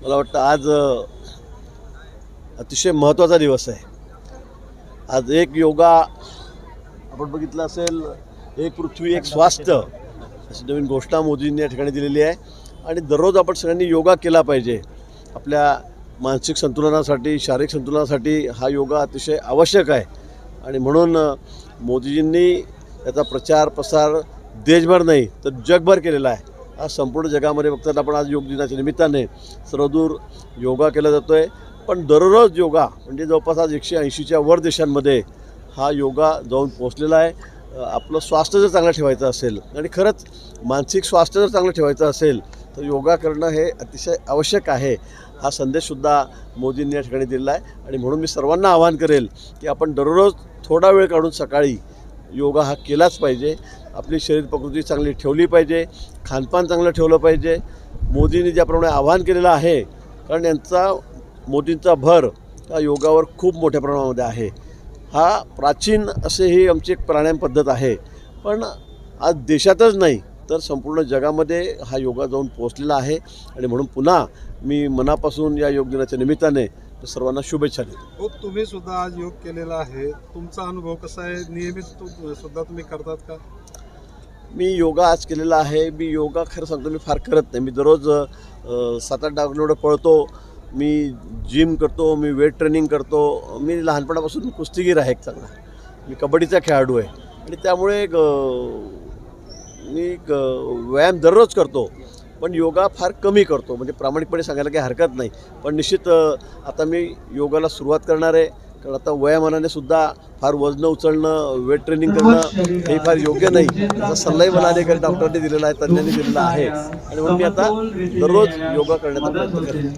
मला वाटतं आज अतिशय महत्त्वाचा दिवस आहे। आज एक योगा आपण बघितलं असेल, एक पृथ्वी एक स्वास्थ्य अशी नवीन घोषणा मोदींनी या ठिकाणी दिलेली आहे आणि दररोज आपण सगळ्यांनी योगा केला पाहिजे। आपल्या मानसिक संतुलनासाठी, शारीरिक संतुलनासाठी हा योगा अतिशय आवश्यक आहे आणि म्हणून मोदीजींनी याचा प्रचार प्रसार देशभर नाही तर जगभर केलेला आहे। आज संपूर्ण जगामध्ये बघतात आपण आज योग दिनाच्या निमित्ताने सर्वदूर योगा केला जातो आहे, पण दररोज योगा म्हणजे जवळपास आज 180च्या वर देशांमध्ये हा योगा जाऊन पोहोचलेला आहे। आपलं स्वास्थ्य जर चांगलं ठेवायचं असेल आणि खरंच मानसिक स्वास्थ्य जर चांगलं ठेवायचं असेल तर योगा करणं हे अतिशय आवश्यक आहे। हा संदेशसुद्धा मोदींनी या ठिकाणी दिलेला आहे आणि म्हणून मी सर्वांना आवाहन करेल की आपण दररोज थोडा वेळ काढून सकाळी योगा हा केलाच पाहिजे। आपली शरीर प्रकृती चांगली ठेवली पाहिजे, खानपान चांगलं ठेवलं पाहिजे। मोदींनी ज्याप्रमाणे आवाहन केलेलं आहे, कारण मोदींचा भर हा योगावर खूप मोठ्या प्रमाणामध्ये आहे। हा प्राचीन असे ही आमची एक प्राणायाम पद्धत आहे, पण आज देशातच नाही तर संपूर्ण जगामध्ये हा योगा जाऊन पोहोचलेला आहे आणि म्हणून पुन्हा मी मनापासून या योग दिनाच्या निमित्ताने सर्वांना शुभेच्छा देतो। हो, तुम्ही सुद्धा आज योग केलेला आहे, तुमचा अनुभव कसा आहे? नियमित सुद्धा तुम्ही करतात का? मी योगा आज केलेला आहे। मी योगा खरं सांगतो मी फार करत नाही। मी दररोज 7-8 किलोमीटर पळतो, मी जिम करतो, मी वेट ट्रेनिंग करतो। मी लहानपणापासून कुस्तीगीर आहे एक चांगला, मी कबड्डीचा खेळाडू आहे आणि त्यामुळे मी व्यायाम दररोज करतो, पण योगा फार कमी करतो। म्हणजे प्रामाणिकपणे सांगायला काही हरकत नाही, पण निश्चित आता मी योगाला सुरुवात करणार आहे, कारण आता वयामानाने सुद्धा फार वजनं उचलणं, वेट ट्रेनिंग करणं हे फार योग्य नाही। त्याचा सल्लाही मला अनेक डॉक्टरांनी दिलेला आहे, तज्ज्ञांनी दिलेला आहे आणि म्हणून मी आता दररोज योगा करण्याचा प्रयत्न करेन।